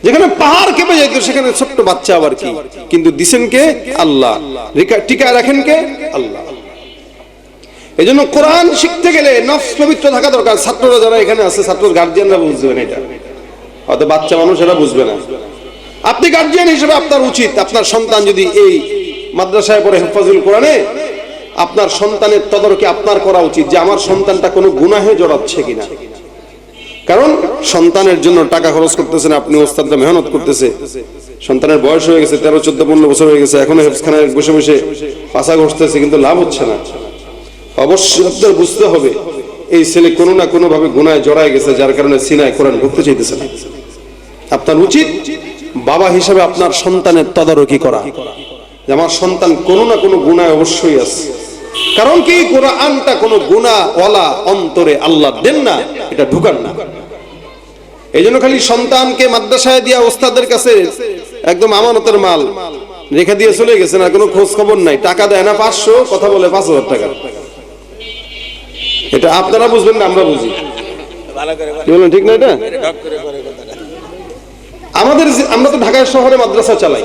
[SPEAKER 1] যেখানে পাহাড় কেঁপে যেত সেখানে ছোট্ট বাচ্চা আবার কি, কিন্তু দিছেন কে? আল্লাহ। টিকায় রাখেন কে? আল্লাহ। এই জন্য কোরআন শিখতে গেলে নফস পবিত্র থাকা দরকার। ছাত্ররা যারা এখানে আছে, ছাত্র গার্জিয়ানরা বুঝবেন এটা, হয়তো বাচ্চা মানুষ এরা বুঝবে না। আপনি গার্জিয়ান হিসেবে আপনার উচিত, আপনার সন্তান যদি এই মাদ্রাসায় পড়ে হেফাজুল কোরআনে, আপনার সন্তানের তদারকি আপনার করা উচিত যে আমার সন্তানটা কোনো গুনাহে জড়াচ্ছে কিনা। কারণ সন্তানের জন্য টাকা খরচ করতেছেন আপনি, ওস্তাদরা মেহনত করতেছে, সন্তানের বয়স হয়ে গেছে 13, 14, 15 বছর হয়ে গেছে, এখনো হেফজখানায় বসে বসে পাশা ঘষতেছে, কিন্তু লাভ হচ্ছে না। অবশ্যই আপনার বুঝতে হবে এই ছেলে কোনো না কোনো ভাবে গুনাহে জড়ায় গেছে, যার কারণে সিনায় কোরআন ঢুকতে চাইতেছে না। আপনার উচিত বাবা হিসাবে আপনার সন্তানের তদারকি করা, যে আমার সন্তান কোনো না কোনো গুনাহে অবশ্যই আছে। কারণ কি, কোরআনটা কোনো গুনাহওয়ালা অন্তরে আল্লাহ দেন না, এটা ঢুকান না। এই জন্য খালি সন্তানকে মাদ্রাসায় দিয়া ওস্তাদের কাছে একদম আমানতের মাল রেখে দিয়ে চলে গেছে, না কোনো খোঁজ খবর নাই, টাকা দেয় না 500, কথা বলে 5000 টাকা। এটা আপনারা বুঝবেন না, আমরা বুঝি। কি বলেন, ঠিক না? এটা আমাদের আমরা তো ঢাকা শহরে মাদ্রাসা চালাই।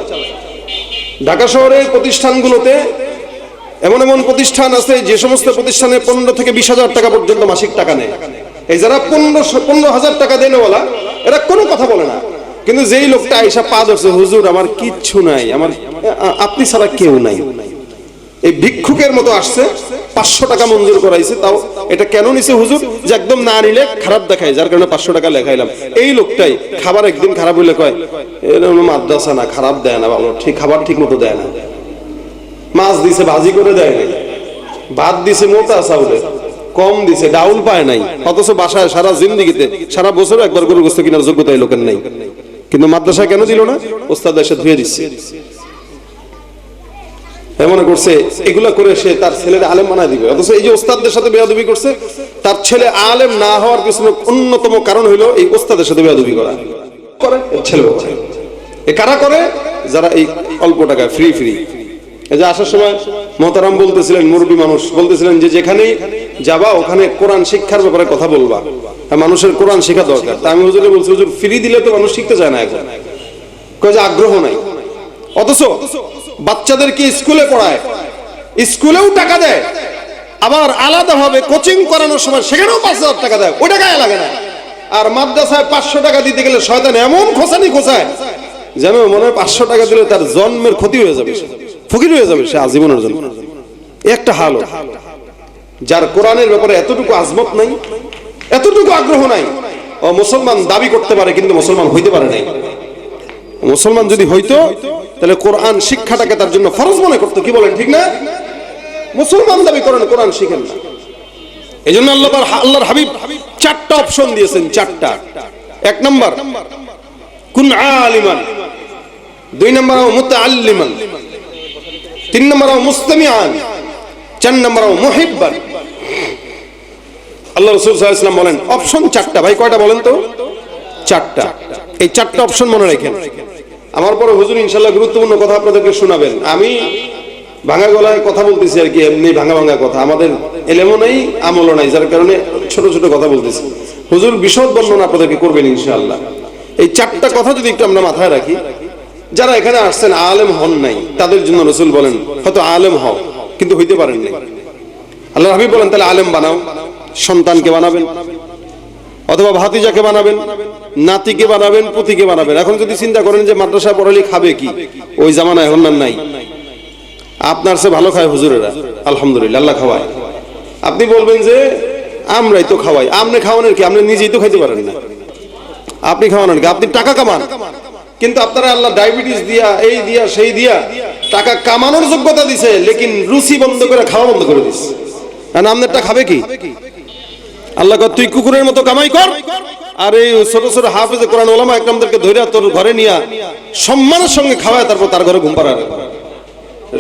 [SPEAKER 1] ঢাকা শহরের প্রতিষ্ঠানগুলোতে এমন এমন প্রতিষ্ঠান আছে যে সমস্ত প্রতিষ্ঠানে 15 থেকে 20,000 টাকা পর্যন্ত মাসিক টাকা নেয়। এই যারা 15,000 টাকা দেনেওয়ালা, এরা কোনো কথা বলে না। কিন্তু যেই লোকটা আইসা পা ধরছে, হুজুর আমার কিচ্ছু নাই, আমার আপনি ছাড়া কেউ নাই, এই ভিক্ষুকের মতো আসছে, 500 টাকা মঞ্জুর করাইছে, তাও এটা কেন নিছে হুজুর? যে একদম না নিলে খারাপ দেখায়, যার কারণে 500 টাকা লেখাইলাম। এই লোকটাই খাবার একদিন খারাপ হইলে কয় এটা মাদ্রাসা না, খারাপ দেয় না, ভালো ঠিক খাবার ঠিক মতো দেয় না, মাছ দিছে ভাজি করে দেয় নাই, ভাত দিছে মোটা চাউলে কম দিছে, ডাউল পায় নাই, অথচ বাসায় সারা জিন্দিগিতে সারা বছর একবার গরুর গোশত কেনার যোগ্যতা এই লোকের নাই। কিন্তু মাদ্রাসা কেন দিল না? ওস্তাদ এসে ধুয়ে দিচ্ছে। মনে করছে এগুলা করে সে তার ছেলের আলেম বানায় দিবে, অথচ এই যে ওস্তাদদের সাথে বেয়াদবি করছে, তার ছেলে আলেম না হওয়ার পিছনে অন্যতম কারণ হলো এই ওস্তাদের সাথে বেয়াদবি করা করে ছেলে। এ কারা করে? যারা এই অল্প টাকা ফ্রি ফ্রি। এই যে আসার সময় মোহতারাম বলতেছিলেন, মুরব্বী মানুষ বলতেছিলেন যে যেখানেই যাবা ওখানে কোরআন শিক্ষার ব্যাপারে কথা বলবা, মানুষের কোরআন শেখা দরকার। তা আমি হুজুরে বলছি, হুজুর ফ্রি দিলে তো মানুষ শিখতে চায় না, এখন কয় যে আগ্রহ নাই। অথচ বাচ্চাদেরকে স্কুলে পড়ায়, স্কুলেও টাকা দেয়, আবার আলাদাভাবে কোচিং করানোর সময় সেখানেও 5,000 টাকা দেয়, ওই টাকায় লাগে না। আর মাদ্রাসায় 500 টাকা দিতে গেলে শয়তান এমন খোঁচানি খোঁচায় যেন মনে হয় 500 টাকা দিলে তার জন্মের ক্ষতি হয়ে যাবে, ফকির হয়ে যাবে সে আজীবনের জন্য। একটা হাল যার কোরআনের ব্যাপারে এতটুকু আজমত নাই, এতটুকু আগ্রহ নাই, ও মুসলমান দাবি করতে পারে কিন্তু মুসলমান হইতে পারে নাই। মুসলমান যদি হইতো তাহলে কোরআন শিক্ষাটাকে তার জন্য ফরজ মনে করতো। কি বলেন, ঠিক না? মুসলমান দাবি করেন, কোরআন শিখেন না। এই জন্য আল্লাহর হাবিব 4টা অপশন দিয়েছেন, 4টা। 1 নম্বর কুন আলিমান, 2 নম্বর মুতাআল্লিমান, 3 নম্বর মুস্তামিআন, 4 নম্বর মুহিব্বান। আল্লাহ রাসূল সাল্লাল্লাহু আলাইহি ওয়াসাল্লাম বলেন অপশন 4টা। ভাই কয়টা বলেন তো? 4টা। এই 4টা অপশন মনে রাখেন। আমার পরে হুজুর ইনশাআল্লাহ গুরুত্বপূর্ণ কথা আপনাদেরকে শোনাবেন। আমি ভাঙা গলায় কথা বলতেছি আর কি, এমনি ভাঙা ভাঙা কথা, আমাদের এলেমও নাই আমলও নাই, যার কারণে ছোট ছোট কথা বলতেছি। হুজুর বিশদ বর্ণনা আপনাদেরকে করবেন ইনশাআল্লাহ। এই 4টা কথা যদি একটু আমরা মাথায় রাখি, যারা এখানে আসছেন আলেম হন নাই, তাদের জন্য রাসূল বলেন হয়তো আলেম হও কিন্তু হইতে পারেন নাই। আল্লাহর হাবিব বলেন তাহলে আলেম বানাও, সন্তানকে বানাবেন, অথবা ভাতিজাকে বানাবেন, নাতিকে বানাবেন, পুতিকে বানাবেন। এখন যদি চিন্তা করেন যে মাদ্রাসায় পড়ালে খাবে কি, ওই জামানা এখন আর নাই। আপনার সে ভালো খায় হুজুরেরা, আলহামদুলিল্লাহ, আল্লাহ খাওয়ায়। আপনি বলবেন যে আমরাই তো খাওয়াই, আপনি খাওয়ানোর কি? আপনি নিজেই তো খাইতে পারেন না, আপনি খাওয়ানোর কি? আপনি টাকা কামান, কিন্তু আপনারা আল্লাহ ডায়াবেটিস দিয়া, এই দিয়া, সেই দিয়া টাকা কামানোর যোগ্যতা দিছে, লেকিন রুচি বন্ধ করে খাওয়া বন্ধ করে দিছে। আর আপনারটা খাবে কি? আল্লাহ কয় তুই কুকুরের মতো কামাই কর, আর এই ছোট ছোট হাফেজে কোরআন ওলামা একরামদেরকে ধইরা তোর ঘরে নিয়া সম্মানের সঙ্গে খাওয়ায়, তারপর তার ঘরে ঘুম পাড়ায়।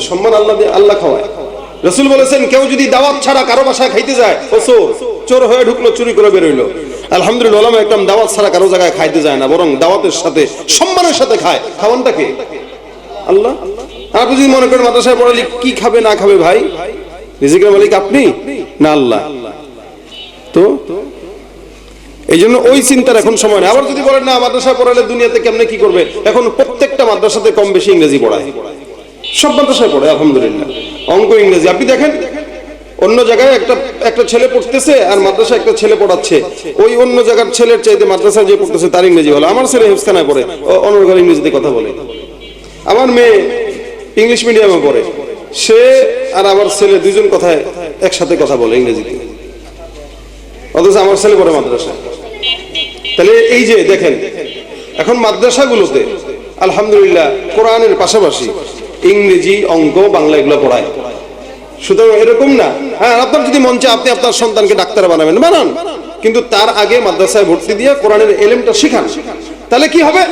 [SPEAKER 1] সম্মান আল্লাহ দিয়ে, আল্লাহ খাওয়ায়। রাসূল বলেছেন কেউ যদি দাওয়াত ছাড়া কারো বাসায় খাইতে যায়, ও চোর, চোর হয়ে ঢুকলো, চুরি করে বের হইলো। আলহামদুলিল্লাহ, ওলামা একরাম দাওয়াত ছাড়া কারো জায়গায় খাইতে যায় না, বরং দাওয়াতের সাথে সম্মানের সাথে খায়। খাওয়ানটা কে? আল্লাহ। আপনি যদি মনে করেন মাদ্রাসায় পড়ালে কি খাবে না খাবে, ভাই রিজিকের মালিক আপনি না আল্লাহ? তো এই জন্য ওই চিন্তার এখন সময় নেই। আবার যদি বলেন না মাদ্রাসায় পড়ালে দুনিয়াতে কেমনে কি করবে, এখন প্রত্যেকটা মাদ্রাসাতে কম বেশি ইংরেজি পড়ায়, সব মাদ্রাসায় পড়ে আলহামদুলিল্লাহ, অঙ্ক ইংরেজি। আপনি দেখেন অন্য জায়গায় একটা ছেলে পড়তেছে আর মাদ্রাসায় একটা ছেলে পড়াচ্ছে, ওই অন্য জায়গার ছেলের চাইতে মাদ্রাসায় যে পড়তেছে তার ইংরেজি ভালো। আমার ছেলে হেফজখানায় পড়ে, অন্য ঘরে ইংরেজিতে কথা বলে। আমার মেয়ে ইংলিশ মিডিয়ামে পড়ে, সে আর আমার ছেলে দুইজন কথায় একসাথে কথা বলে ইংরেজিতে, অথচ আমার ছেলে পড়ে মাদ্রাসায়। তাহলে এই যে দেখেন এখন মাদ্রাসাগুলোতে আলহামদুলিল্লাহ কোরআনের পাশাপাশি ইংরেজি, অঙ্ক, বাংলা এগুলো পড়ায়। সুতরাং এরকম না, হ্যাঁ আপনার যদি মন চায় আপনি আপনার সন্তানকে ডাক্তার বানাবেন, বানান, কিন্তু তার আগে মাদ্রাসায় ভর্তি দিয়ে কোরআনের এলেমটা শিখান। তাহলে কি হবে?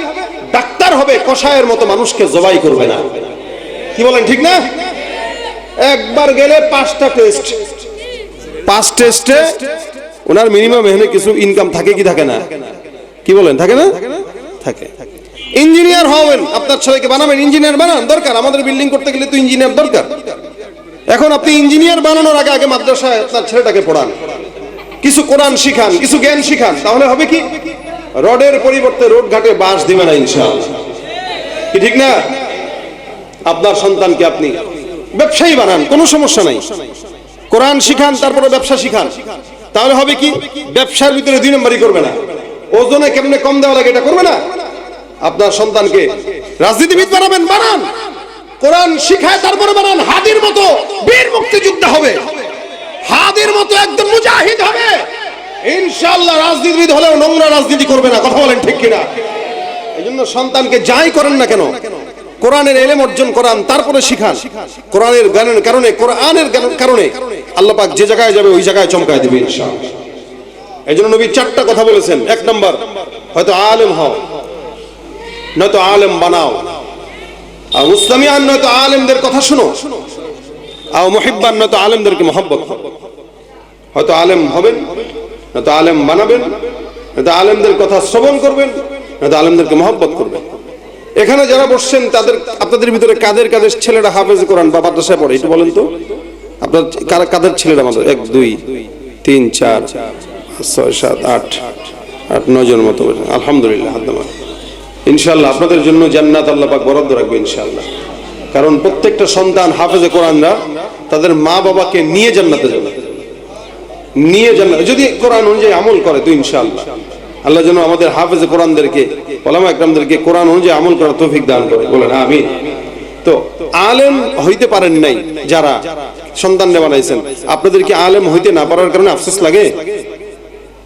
[SPEAKER 1] ডাক্তার হবে, কসায়ের মতো মানুষকে জবাই করবে না। কি বলেন, ঠিক না? একবার গেলে 5টা টেস্ট, 5 টেস্টে ওনার মিনিমাম এখানে কিছু ইনকাম থাকে কি থাকে না? কি বলেন, থাকে না? থাকে। ইঞ্জিনিয়ার হবেন, আপনার ছেলেকে বানাবেন, ইঞ্জিনিয়ার বানান, দরকার। আমাদের বিল্ডিং করতে গেলে তো ইঞ্জিনিয়ার দরকার। এখন আপনি ইঞ্জিনিয়ার বানানোর আগে আগে মাদ্রাসায় আপনার ছেলেটাকে পড়ান, কিছু কোরআন শিখান, কিছু জ্ঞান শিখান, তাহলে হবে কি রডের পরিবর্তে রোড ঘাটে বাঁশ দিবে না ইনশাআল্লাহ, কি ঠিক না? আপনার সন্তানকে আপনি ব্যবসায়ী বানান, কোনো সমস্যা নাই, কোরআন শিখান তারপরে ব্যবসা শিখান, তাহলে হবে কি ব্যবসার ভিতরে 2 নম্বরই করবে না, ওজনে কেমনে কম দেওয়া লাগে এটা করবে না। আপনার সন্তানকে রাজনীতিবিদ বানাবেন, বানান, কোরআন শিখায় তারপরে বানান, হাদির মতো বীর মুক্তিযোদ্ধা হবে, হাদির মতো একদম মুজাহিদ হবে ইনশাআল্লাহ। রাজনীতিবিদ হলেও নোংরা রাজনীতি করবে না, কথা বলেন ঠিক কিনা? এজন্য সন্তানকে যাই করেন না কেন কোরআনের ইলম অর্জন করান, তারপরে শিখান। কোরআনের জ্ঞানের কারণে, কোরআনের কারণে আল্লাহ পাক যে জায়গায় যাবে ওই জায়গায় চমকায় দিবে ইনশাআল্লাহ। এজন্য নবী 4টা কথা বলেছেন। 1 নম্বর, হয়তো আলেম হও নয়তো আলেম বানাও, আর মুসলিমান নয়তো আলেমদের কথা শুনো, আর মুহিব্বান নয়তো আলেমদেরকে মহব্বত করো। হয়তো আলেম হবেন নয়তো আলেম বানাবেন, নয়তো আলেমদের কথা শ্রবণ করবেন, নয়তো আলেমদেরকে মহব্বত করবেন। এখানে যারা বসছেন তাদের, আপনাদের ভিতরে কাদের কাদের ছেলেরা হাফেজ কোরআন বা মাদ্রাসায় পড়ে একটু বলেন তো? আপনার কাদের ছেলেরা? আমাদের 1 2 3 4 5 6 7 8 9 জন মতো। আলহামদুলিল্লাহ, ইনশাআল্লাহ আপনাদের জন্য জান্নাত আল্লাহ পাক বরাদ্দ রাখবে ইনশাআল্লাহ। কারণ প্রত্যেকটা সন্তান হাফেজে কোরআনরা তাদের মা বাবাকে নিয়ে জান্নাতে যাবে, নিয়ে জান্নাত, যদি কোরআন অনুযায়ী আমল করে তো ইনশাআল্লাহ। আল্লাহ যেন আমাদের হাফেজে কোরআনদেরকে, উলামা একরামদেরকে কোরআন অনুযায়ী আমল করার তৌফিক দান করে, বলেন আমিন। তো আলেম হইতে পারেন নাই যারা সন্তান বানাইছেন, আপনাদের কি আলেম হইতে না পারার কারণে আফসোস লাগে?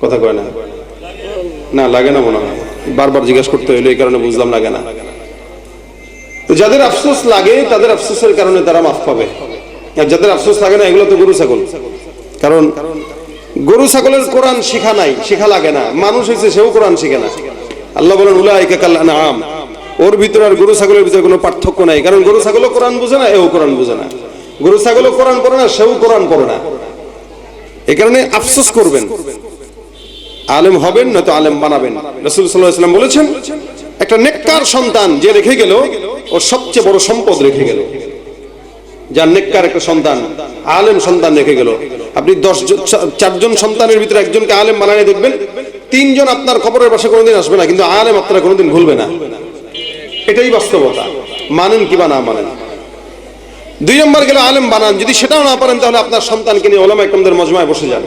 [SPEAKER 1] কথা কয় না? না লাগে না মনে হয়, বারবার জিজ্ঞাসা করতে হইলো, এই কারণে বুঝলাম লাগে না। তো যাদের আফসোস লাগে তাদের আফসোসের কারণে তারা মাফ পাবে, আর যাদের আফসোস লাগে না এগুলো তো গরু ছাগল। কারণ গরু ছাগলের কোরআন শিখা নাই, শিখা লাগে না, মানুষ হয়েছে সেও কোরআন শিখে না। আল্লাহ বলেন উলাইকা কাল আনআম, ওর ভিতরে আর গরু ছাগলের ভিতরে কোনো পার্থক্য নাই। কারণ গরু ছাগলও কোরআন বুঝে না, এও কোরআন বুঝে না, গরু ছাগলও কোরআন পড়ে না, সেও কোরআন পড়ে না। এই কারণে আফসোস করবেন, আলেম হবেন নয়তো আলেম বানাবেন। রাসূল সাল্লাল্লাহু আলাইহি ওয়াসাল্লাম বলেছেন, একটা নেককার সন্তান যে রেখে গেল ওর সবচেয়ে বড় সম্পদ রেখে গেল। যার নেককার একটা সন্তান, আলেম সন্তান রেখে গেল, আপনি 4 জন সন্তানের ভিতরে একজনকে আলেম বানায় দেখবেন, 3 জন আপনার খবরের পাশে কোনোদিন আসবে না, কিন্তু আলেম আপনারা কোনোদিন ভুলবে না। এটাই বাস্তবতা, মানেন কিবা না মানেন। 2 নম্বর গেল আলেম বানান, যদি সেটাও না পারেন তাহলে আপনার সন্তানকে নিয়ে উলামা একরামদের মজমায় বসে যান,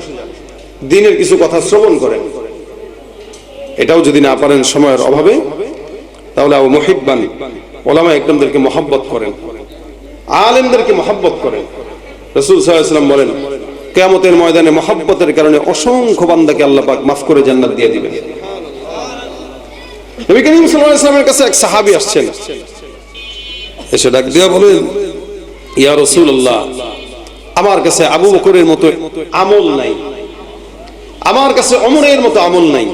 [SPEAKER 1] দ্বীনের কিছু কথা শ্রবণ করেন। এটাও যদি না পারেন সময়ের অভাবে, তাহলে মুহিব্বান উলামা একরামদেরকে মহব্বত করেন, আলেমদেরকে মহব্বত করেন। রাসূল সাল্লাল্লাহু আলাইহি ওয়াসাল্লাম বলেন, কিয়ামতের ময়দানে মহব্বতের কারণে অসংখ্য বান্দাকে আল্লাহ পাক মাফ করে জান্নাত দিয়ে দিবেন। নবী করিম সাল্লাল্লাহু আলাইহি ওয়াসাল্লামের কাছে এক সাহাবী আসছেন, এসে ডাক দিয়া বলেন, ইয়া রাসূলুল্লাহ, আমার কাছে আবু বকরের মতো আমল নাই, আমার কাছে ওমরের মতো আমল নাই।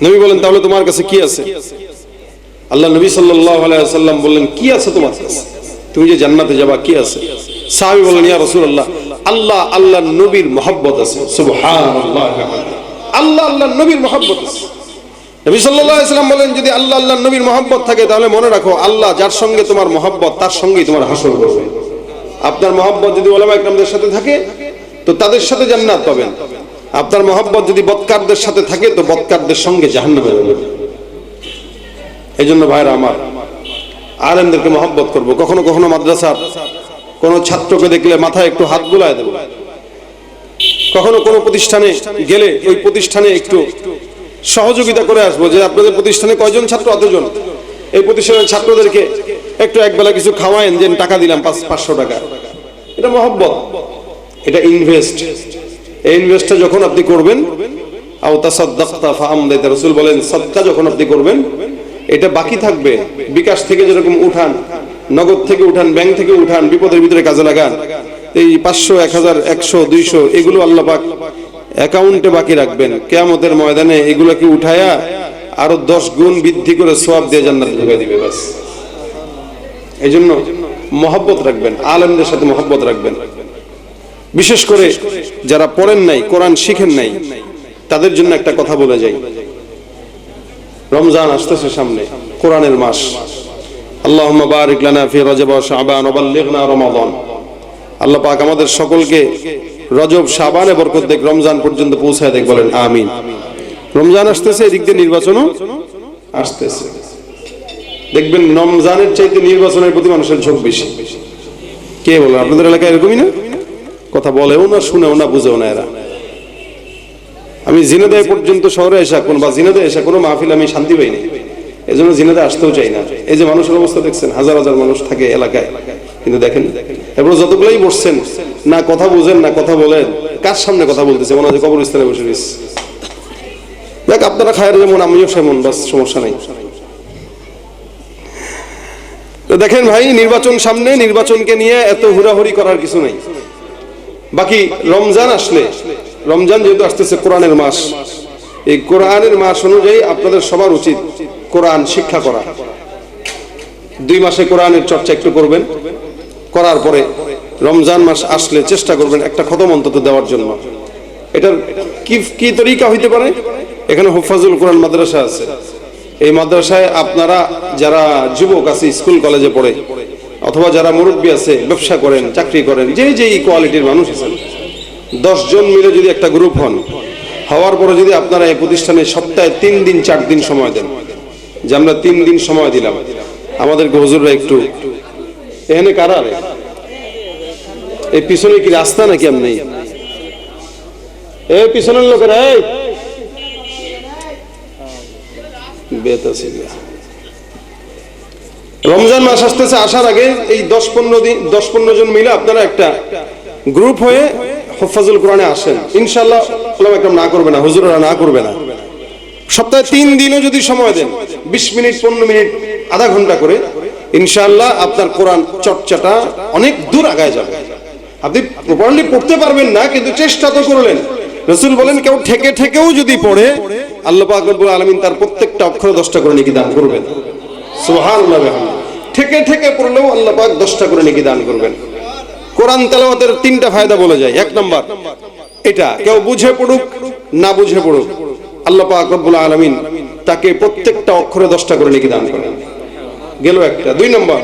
[SPEAKER 1] নবী বলেন, তাহলে তোমার কাছে কি আছে? আল্লাহ নবী সাল্লাল্লাহু আলাইহি ওয়াসাল্লাম বললেন, কি আছে তোমার কাছে? তুমি যে জান্নাতে যাবা কি আছে? সাহাবী বলেন, ইয়া রাসূলুল্লাহ, আল্লাহ আল্লাহর নবীর মহব্বত আছে। সুবহানাল্লাহ, আল্লাহ আল্লাহর নবীর মহব্বত আছে। নবী সাল্লাল্লাহু আলাইহি ওয়াসাল্লাম বলেন, যদি আল্লাহ আল্লাহর নবীর মহব্বত থাকে তাহলে মনে রাখো, আল্লাহ যার সঙ্গে তোমার মহব্বত তার সঙ্গেই তোমার হাসর করবে। আপনার মহব্বত যদি উলামা একরামদের সাথে থাকে তো তাদের সাথে জান্নাত পাবেন, আপনার মহব্বত যদি বদকারদের সাথে থাকে তো বদকারদের সঙ্গে জাহান্নামে যাবেন। এইজন্য ভাইরা আমার, আলেমদেরকে মহব্বত করব। কখনো কখনো মাদ্রাসার কোন ছাত্রকে দেখলে মাথায় একটু হাত বুলায় দেব, কখনো কোনো প্রতিষ্ঠানে গেলে ওই প্রতিষ্ঠানে একটু সহযোগিতা করে আসবো, যে আপনাদের প্রতিষ্ঠানে কয়জন ছাত্র? অতজন। এই প্রতিষ্ঠানের ছাত্রদেরকে একটু একবেলা কিছু খাওয়ায়েন, যে টাকা দিলাম 500 টাকা। এটা মহব্বত, এটা ইনভেস্ট। এই ইনভেস্টটা যখন আপনি করবেন, আও তাসাদদাকতা ফাআমদাইতা, রাসূল বলেন, সাদকা যখন আপনি করবেন এটা বাকি থাকবে। বিকাশ থেকে যেরকম উঠান, নগদ থেকে উঠান, ব্যাংক থেকে উঠান, বিপদের ভিতরে কাজে লাগান। এই 500 1000 100 200 এগুলো আল্লাহ পাক অ্যাকাউন্টে বাকি রাখবেন। কিয়ামতের ময়দানে এগুলোকে উঠায়া আরো 10 গুণ বৃদ্ধি করে সওয়াব দিয়ে জান্নাতে ঢুকিয়ে দিবে। বাস, এইজন্য মহব্বত রাখবেন, আলেমদের সাথে মহব্বত রাখবেন। বিশেষ করে যারা পড়েন নাই, কোরআন শিখেন নাই, তাদের জন্য একটা কথা বলে যাই। রমজান আসতেছে সামনে, কোরআনের মাস। আল্লাহুম্মা বারিক লানা ফি রজব ওয়া শাবান ওয়া বাল্লিগনা রমাদান। আল্লাহ পাক আমাদের সকলকে রজব শাবানে বরকত দেখ, রমজান পর্যন্ত পৌঁছায় দেখ, বলেন আমিন। রমজান আসতেছে, এদিক দিয়ে নির্বাচনও আসতেছে। দেখবেন রমজানের চাইতে নির্বাচনের প্রতি মানুষের ঝোঁক বেশি। কে বলে আপনাদের এলাকায় এরকমই না? কথা বলেও না, শুনেও না, বুঝেও না এরা। আমি জিনেদায় পর্যন্ত শহরে এসে বা জিনেদায় এসে কোনো মাহফিল আমি শান্তি পাইনি, এই জন্য জিনেদা আসতেও চাই না। এই যে মানুষের অবস্থা দেখছেন, হাজার হাজার মানুষ থাকে এলাকায়, কিন্তু দেখেন এরপর যতগুলাই বসছেন, না কথা বুঝেন না কথা বলেন, কার সামনে কথা বলতেছে? মনে হয় কবরস্থানে বসে রয়েছে। দেখ আপনারা খায়ের যেমন, আমিও সেমন, বাস সমস্যা নাই। তো দেখেন ভাই, নির্বাচন সামনে, নির্বাচনকে নিয়ে এত হুড়াহুড়ি করার কিছু নাই। বাকি রমজান আসলে, রমজান যেহেতু আসতেছে কোরআনের মাস, এই কোরআনের মাস অনুযায়ী আপনাদের সবার উচিত কোরআন শিক্ষা করা। 2 মাসে কোরআনের চর্চা একটু করবেন, করার পরে রমজান মাস আসলে চেষ্টা করবেন একটা খতম অন্তত দেওয়ার জন্য। এটার কি তরিকা হইতে পারে? এখানে হুফাজুল কোরআন মাদ্রাসা আছে। এই মাদ্রাসায় আপনারা যারা যুবক আছে, স্কুল কলেজে পড়ে, অথবা যারা মুরব্বী আছে, ব্যবসা করেন, চাকরি করেন, যে কোয়ালিটির মানুষ আছেন, 10 জন মিলে যদি একটা গ্রুপ হন, হওয়ার পরে যদি আপনারা এই প্রতিষ্ঠানে সপ্তাহে 3 দিন 4 দিন সময় দেন, যে আমরা 3 দিন সময় দিলাম, আমাদেরকে হুজুররা একটু, এখানে কারা রে? এই পিছনে কি রাস্তা নাকি? আপনি এই পিছনের লোকেরা, এই রমজান মাস আসতেছে, আসার আগে এই 10-15 জন মিলে আপনারা একটা গ্রুপ হয়ে হুফাজুল কোরআনে আসেন। ইনশাআল্লাহ ওলামা একরাম না করবে না, হুজুররা না করবে না। সপ্তাহে 3 দিনও যদি সময় দেন, 20 মিনিট 15 মিনিট আধা ঘন্টা করে, ইনশাআল্লাহ আপনার কোরআন চর্চাটা অনেক দূর আগায় যাবে। আপনি প্রপারলি পড়তে পারবেন না, কিন্তু চেষ্টা তো করলেন। রাসূল বলেন, কেউ ঠেকে ঠেকেও যদি পড়ে, আল্লাহ পাক রব্বুল আলামিন তার প্রত্যেকটা অক্ষরে 10টা করে নেকি দান করবেন। সুবহানাল্লাহ। ঠেকে ঠেকে পড়লেও আল্লাহ পাক 10টা করে নেকি দান করবেন। কোরআন তেলাওয়াতের 3টা ফায়দা বলা যায়। 1 নাম্বার এটা, কেউ বুঝে পড়ুক না বুঝে পড়ুক, আল্লাহ পাক রব্বুল আলামিন তাকে প্রত্যেকটা অক্ষরে 10টা করে নেকি দান করেন। গেল একটা। 2 নাম্বার,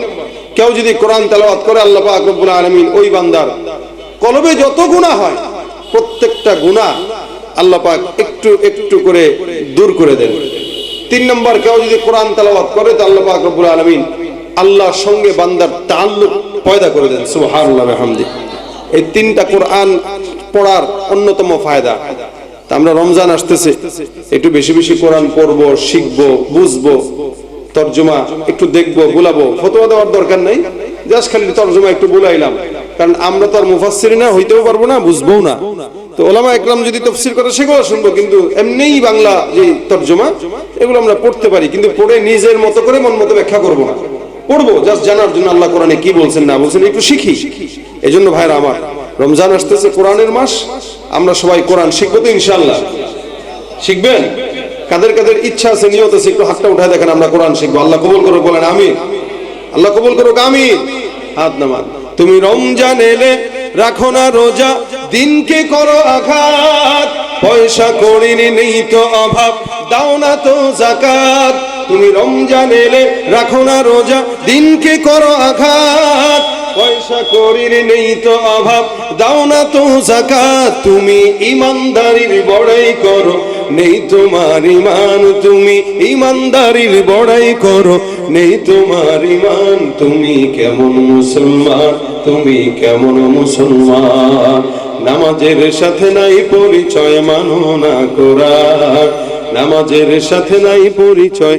[SPEAKER 1] কেউ যদি কোরআন তেলাওয়াত করে, আল্লাহ পাক রব্বুল আলামিন ওই বান্দার কলবে যত গুনাহ হয়, প্রত্যেকটা গুনাহ আল্লাহ পাক একটু একটু করে দূর করে দেন। 3 নাম্বার, কেউ যদি কোরআন তেলাওয়াত করে, তো আল্লাহ পাক রব্বুল আলামিন আল্লাহর সঙ্গে বান্দার তাআল্লুক পয়দা করে দেন। সুবহানাল্লাহ ওয়া বিহামদি। এই 3টা কোরআন পড়ার অন্যতম ফায়দা। তা আমরা রমজান আসতেছে, একটু বেশি বেশি কোরআন পড়বো, শিখবো, বুঝবো, তরজমা একটু দেখবো, বুলাবো। ফতোয়া দেওয়ার দরকার নাই, জাস্ট খালি তরজমা একটু বুলাইলাম, কারণ আমরা তো আর মুফাসসির না, হইতেও পারবো না, বুঝবো না। তো ওলামা একরাম যদি তাফসীর করে সেগুলো শুনবো, কিন্তু এমনিই বাংলা যে তরজমা, এগুলো আমরা পড়তে পারি, কিন্তু পড়ে নিজের মতো করে মন মতো ব্যাখ্যা করবো না। পড়বো জাস্ট জানার জন্য আল্লাহ কোরআনে কি বলছেন না বলছেন, একটু শিখি। এজন্য ভাইরা আমার, রমজান আসতেছে, কোরআনের মাস, আমরা সবাই কোরআন শিখবো তো ইনশাআল্লাহ। শিখবেন? কাদের কাদের ইচ্ছা আছে, নিয়ত আছে, একটু হাতটা উঠায় দেখেন, আমরা কোরআন শিখবো। আল্লাহ কবুল করুক, বলেন আমিন। আল্লাহ কবুল করুক, আমিন। হাত নামান। তুমি রমজান এলে রাখো না রোজা, দিনকে করো আঘাত, পয়সা করিনি নেই তো অভাব, দাও না তো যাকাত। তুমি রমজান এলে রাখো না রোজা, দিনকে করো আঘাত, পয়সা করিনি নেই তো অভাব, দাও না তো যাকাত। তুমি ইমানদারির বড়াই করো, নেই তোমার ঈমান, তুমি ইমানদারির বড়াই করো, নেই তোমার ঈমান। তুমি কেমন মুসলমান, তুমি কেমন মুসলমান, নামাজের সাথে নাই পরিচয়, মানো না কোরআন, নামাজের সাথে নাই পরিচয়।